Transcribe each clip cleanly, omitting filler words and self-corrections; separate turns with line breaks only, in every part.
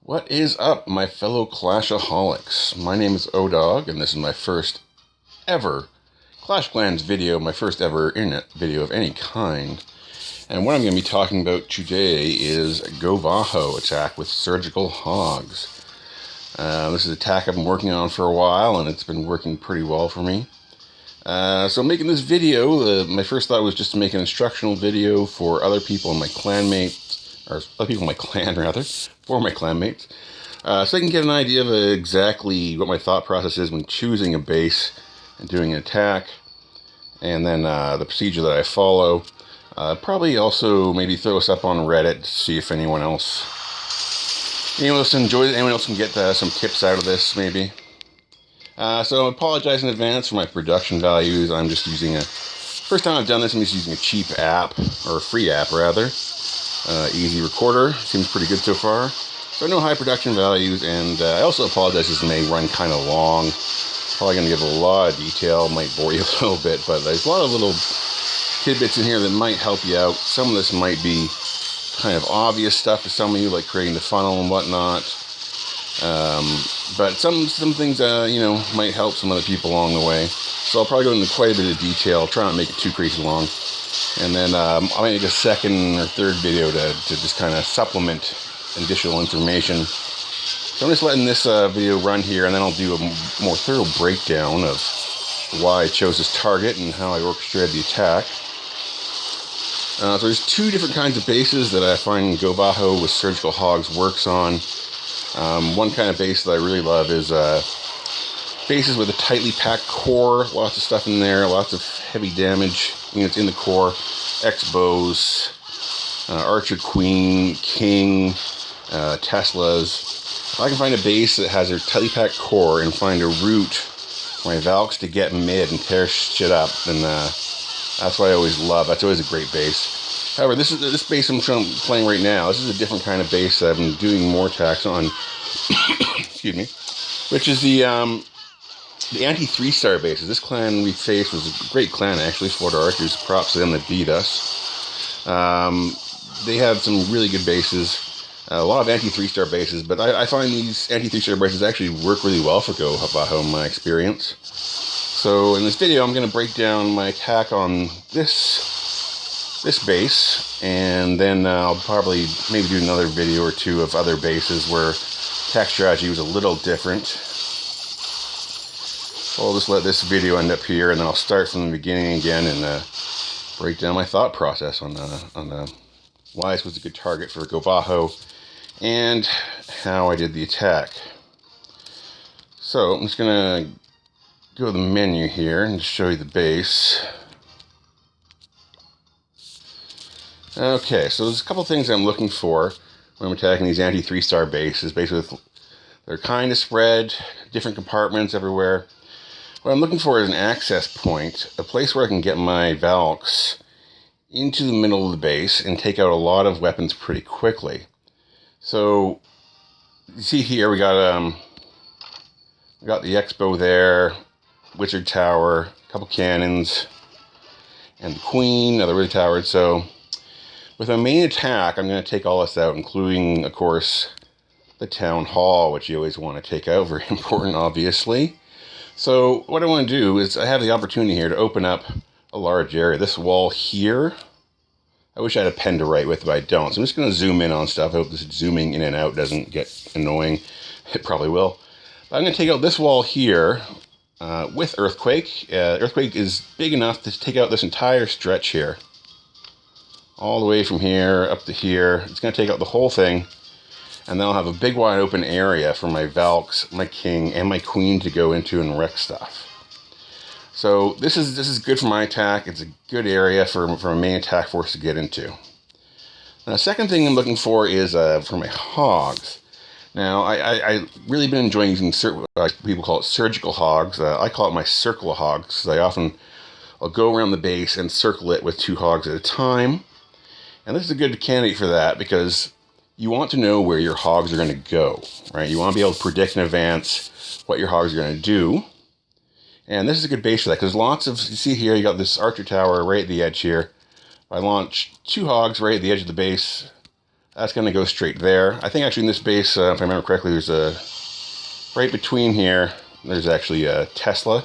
What is up, my fellow Clashaholics? My name is O-Dog, and this is my first ever Clash Clans video, my first ever internet video of any kind. And what I'm going to be talking about today is GoVaHo attack with surgical hogs. This is an attack I've been working on for a while, and it's been working pretty well for me. So making this video, my first thought was just to make an instructional video for other people in my clanmates, or other people in my clan rather, for my clanmates, so they can get an idea of exactly what my thought process is when choosing a base and doing an attack, and then the procedure that I follow. Probably also maybe throw us up on Reddit to see if anyone else enjoys it, anyone else can get some tips out of this maybe. So I apologize in advance for my production values. I'm just using first time I've done this, I'm just using a cheap app, or a free app rather. Easy Recorder, seems pretty good so far. So no high production values, and I also apologize this may run kind of long. Probably going to give a lot of detail, might bore you a little bit, but there's a lot of little tidbits in here that might help you out. Some of this might be kind of obvious stuff to some of you, like creating the funnel and whatnot. But some things, might help some other people along the way. So I'll probably go into quite a bit of detail, try not to make it too crazy long. And then I might make a second or third video to just kind of supplement additional information. So I'm just letting this video run here, and then I'll do a more thorough breakdown of why I chose this target and how I orchestrated the attack. So there's two different kinds of bases that I find GoVaHo with surgical hogs works on. One kind of base that I really love is bases with a tightly packed core, lots of stuff in there, lots of heavy damage units in the core, X-bows, Archer Queen, King, Teslas. If I can find a base that has a tightly packed core and find a route for my Valks to get mid and tear shit up, then that's what I always love. That's always a great base. However, this base I'm playing right now, this is a different kind of base that I've been doing more attacks on, excuse me, which is the anti-3-star bases. This clan we faced was a great clan, actually, Florida Archers. Props to them that beat us. They have some really good bases, a lot of anti-3-star bases, but I find these anti-3-star bases actually work really well for GoVaHo in my experience. So in this video, I'm going to break down my attack on this base, and then I'll probably maybe do another video or two of other bases where attack strategy was a little different. I'll just let this video end up here, and then I'll start from the beginning again and break down my thought process on why this was a good target for GoVaHo and how I did the attack. So I'm just going to go to the menu here and show you the base. Okay, so there's a couple things I'm looking for when I'm attacking these anti-3-star bases. Basically, they're kind of spread, different compartments everywhere. What I'm looking for is an access point, a place where I can get my Valks into the middle of the base and take out a lot of weapons pretty quickly. So, you see here we got the X-bow there, Wizard Tower, a couple cannons, and the Queen, another Wizard Tower. So, with my main attack, I'm going to take all this out, including, of course, the Town Hall, which you always want to take out. Very important, obviously. So what I want to do is I have the opportunity here to open up a large area. This wall here, I wish I had a pen to write with, but I don't. So I'm just going to zoom in on stuff. I hope this zooming in and out doesn't get annoying. It probably will. But I'm going to take out this wall here with Earthquake. Earthquake is big enough to take out this entire stretch here. All the way from here up to here. It's going to take out the whole thing. And then I'll have a big wide open area for my Valks, my King, and my Queen to go into and wreck stuff. So this is good for my attack. It's a good area for a main attack force to get into. Now, the second thing I'm looking for is for my hogs. Now, I really been enjoying using people call it surgical hogs. I call it my circle of hogs, because I'll go around the base and circle it with 2 hogs at a time. And this is a good candidate for that, because you want to know where your hogs are going to go, right? You want to be able to predict in advance what your hogs are going to do. And this is a good base for that, because you see here, you got this Archer Tower right at the edge here. I launch 2 hogs right at the edge of the base. That's going to go straight there. I think actually in this base, if I remember correctly, there's a, right between here, there's actually a Tesla.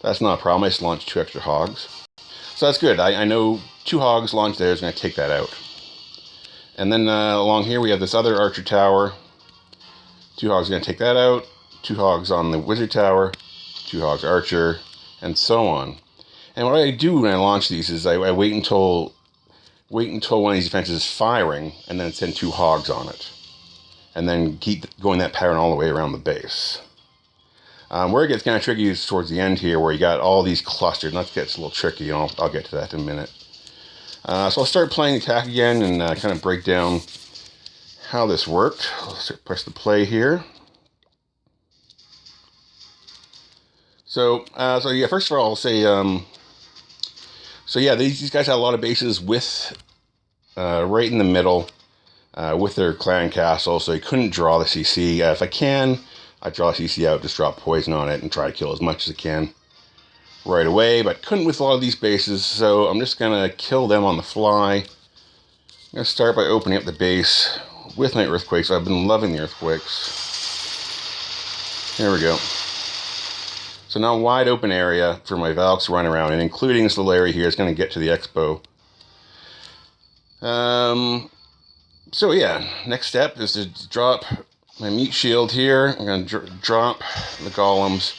That's not a problem. I just launched 2 extra hogs. So that's good. I know 2 hogs launched there is going to take that out. And then along here we have this other archer tower. 2 hogs are going to take that out. 2 hogs on the wizard tower. 2 hogs archer. And so on. And what I do when I launch these is I wait until one of these defenses is firing, and then send 2 hogs on it. And then keep going that pattern all the way around the base. Where it gets kind of tricky is towards the end here, where you got all these clustered, and that gets a little tricky, and I'll get to that in a minute. So I'll start playing the attack again, and kind of break down how this worked. Let's press the play here. So yeah, first of all, I'll say, so yeah, these guys had a lot of bases with, right in the middle, with their clan castle, so they couldn't draw the CC. If I can, I draw CC out, just drop poison on it, and try to kill as much as I can right away, but couldn't with a lot of these bases, so I'm just going to kill them on the fly. I'm going to start by opening up the base with my earthquakes. I've been loving the earthquakes. There we go. So now wide open area for my Valks to run around, and including this little area here is going to get to the expo. So yeah, next step is to drop my meat shield here. I'm going to drop the golems.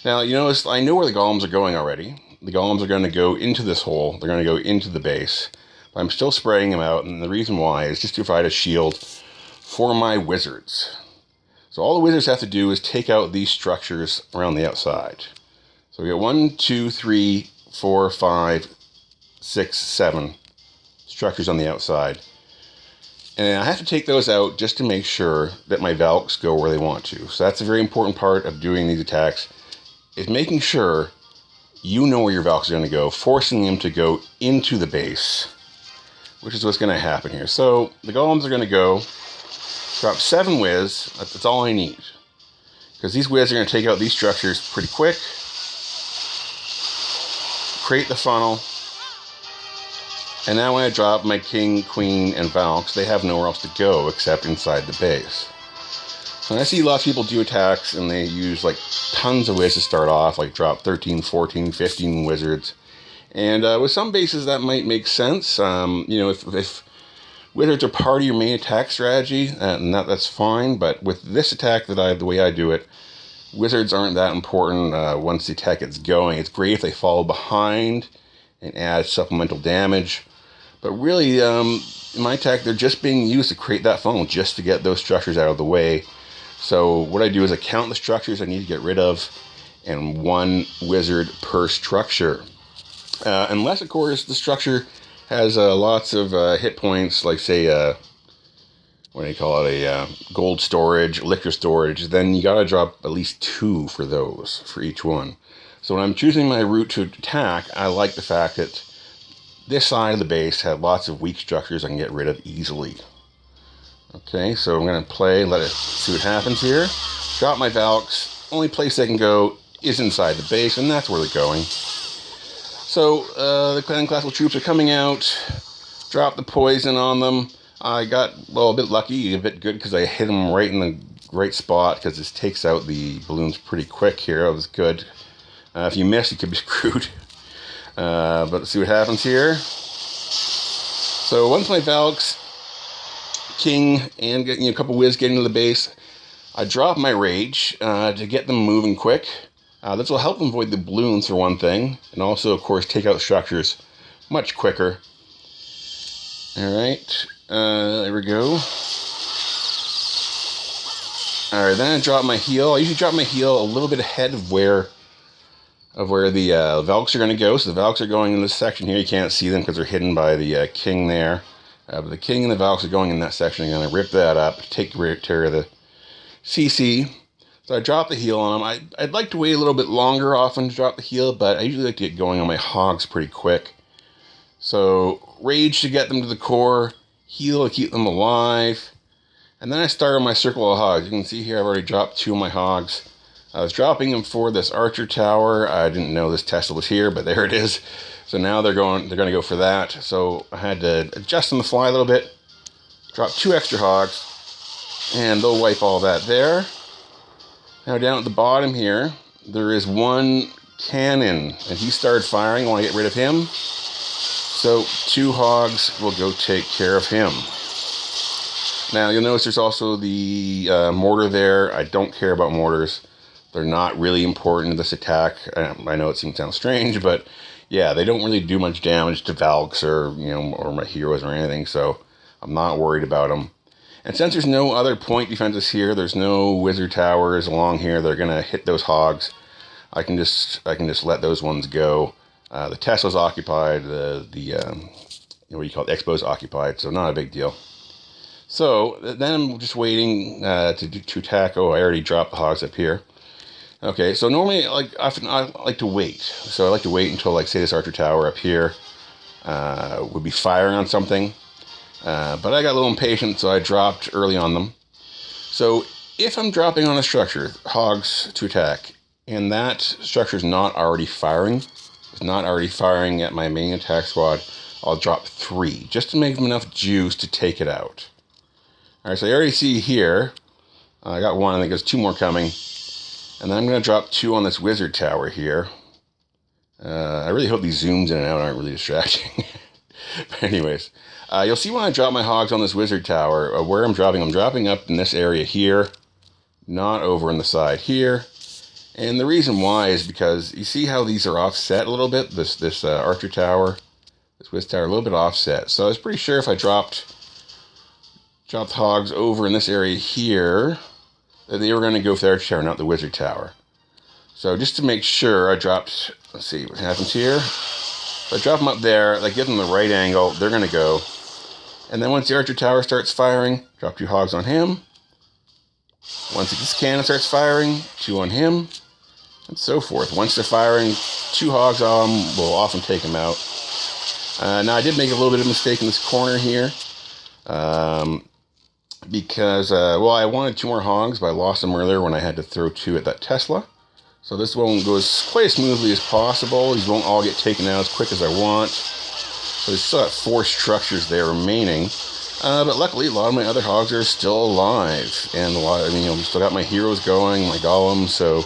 Now, you notice I know where the golems are going already. The golems are going to go into this hole. They're going to go into the base. But I'm still spraying them out, and the reason why is just to provide a shield for my wizards. So all the wizards have to do is take out these structures around the outside. So we got 1, 2, 3, 4, 5, 6, 7 structures on the outside. And I have to take those out just to make sure that my Valks go where they want to. So that's a very important part of doing these attacks, is making sure you know where your Valks are going to go, forcing them to go into the base, which is what's going to happen here. So the golems are going to go, drop 7 whiz, that's all I need. Because these whiz are going to take out these structures pretty quick, create the funnel, and now when I drop my king, queen, and Valks, they have nowhere else to go except inside the base. So I see lots of people do attacks, and they use like tons of whiz to start off, like drop 13, 14, 15 wizards. And with some bases that might make sense. You know, if wizards are part of your main attack strategy, and that's fine. But with this attack the way I do it, wizards aren't that important once the attack gets going. It's great if they follow behind and add supplemental damage. But really, in my attack, they're just being used to create that funnel, just to get those structures out of the way. So what I do is I count the structures I need to get rid of, and 1 wizard per structure. Unless, of course, the structure has lots of hit points, like say, what do you call it, a gold storage, liquor storage, then you gotta drop at least 2 for those, for each one. So when I'm choosing my route to attack, I like the fact that this side of the base had lots of weak structures I can get rid of easily. Okay, so I'm going to play, let it see what happens here. Drop my Valks. Only place they can go is inside the base, and that's where they're going. So the clan classical troops are coming out. Drop the poison on them. I got, well, a bit lucky, a bit good, because I hit them right in the right spot, because this takes out the balloons pretty quick here. That was good. If you miss, you could be screwed. But let's see what happens here. So once my Valks, king, and a couple whiz get into the base, I drop my rage to get them moving quick. This will help them avoid the balloons for one thing, and also, of course, take out structures much quicker. Alright, there we go. Alright, then I drop my heal. I usually drop my heal a little bit ahead of where the Valks are going to go. So the Valks are going in this section here. You can't see them because they're hidden by the king there. But the king and the Valks are going in that section. I'm going to rip that up, take care of the CC. So I drop the heal on them. I'd like to wait a little bit longer often to drop the heal, but I usually like to get going on my hogs pretty quick. So rage to get them to the core, heal to keep them alive, and then I start on my circle of hogs. You can see here I've already dropped 2 of my hogs. I was dropping them for this archer tower. I didn't know this Tesla was here, but there it is. So now they're going to go for that. So I had to adjust on the fly a little bit. Drop 2 extra hogs, and they'll wipe all that there. Now down at the bottom here, there is one cannon, and he started firing. I want to get rid of him. So 2 hogs will go take care of him. Now you'll notice there's also the mortar there. I don't care about mortars. They're not really important in this attack. I know it sounds strange, but yeah, they don't really do much damage to Valks or or my heroes or anything. So I'm not worried about them. And since there's no other point defenses here, there's no wizard towers along here that are gonna hit those hogs. I can just let those ones go. The Tesla's occupied. The what do you call it? Expo's occupied. So not a big deal. So then I'm just waiting to attack. Oh, I already dropped the hogs up here. Okay, so normally I like to wait. So I like to wait until, like, say, this archer tower up here would be firing on something. But I got a little impatient, so I dropped early on them. So if I'm dropping on a structure, hogs to attack, and that structure is not already firing, it's not already firing at my main attack squad, I'll drop 3, just to make them enough juice to take it out. Alright, so you already see here, I got 1, I think there's 2 more coming. And then I'm going to drop 2 on this wizard tower here. I really hope these zooms in and out aren't really distracting. But anyways, you'll see when I drop my hogs on this wizard tower, where I'm dropping up in this area here, not over on the side here. And the reason why is because you see how these are offset a little bit? This archer tower, this wizard tower, a little bit offset. So I was pretty sure if I dropped hogs over in this area here, that they were going to go for the archer tower, not the wizard tower. So just to make sure, I dropped, let's see what happens here. If I drop them up there, like give them the right angle, they're going to go. And then once the archer tower starts firing, drop 2 hogs on him. Once this cannon starts firing, 2 on him, and so forth. Once they're firing, 2 hogs on them will often take them out. Now I did make a little bit of a mistake in this corner here. Because, well, I wanted 2 more hogs, but I lost them earlier when I had to throw 2 at that Tesla. So this won't go as quite as smoothly as possible. These won't all get taken out as quick as I want. So there's still got 4 structures there remaining. But luckily, a lot of my other hogs are still alive. And I've still got my heroes going, my golems, so,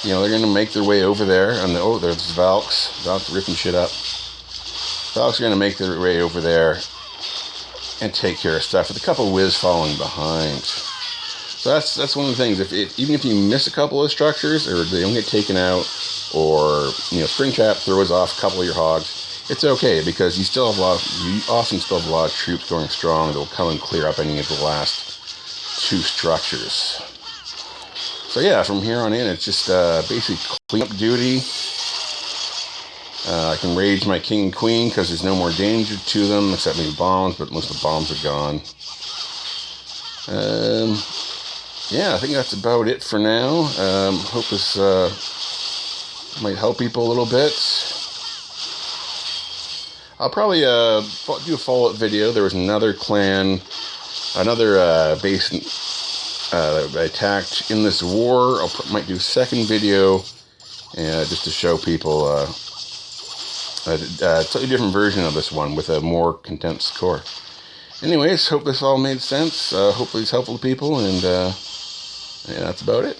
they're going to make their way over there. And there's Valks. Valks ripping shit up. Valks are going to make their way over there and take care of stuff with a couple of whiz following behind. So that's one of the things. Even if you miss a couple of structures, or they don't get taken out, or spring trap throws off a couple of your hogs, it's okay, because you often still have a lot of troops going strong that will come and clear up any of the last 2 structures. So yeah, from here on in, it's just basically cleanup duty. I can rage my king and queen because there's no more danger to them, except maybe bombs, but most of the bombs are gone. Yeah, I think that's about it for now. Hope this might help people a little bit. I'll probably do a follow-up video. There was another clan, another base that I attacked in this war. Might do a second video just to show people a totally different version of this one with a more condensed core. Anyways, hope this all made sense. Hopefully it's helpful to people, and yeah, that's about it.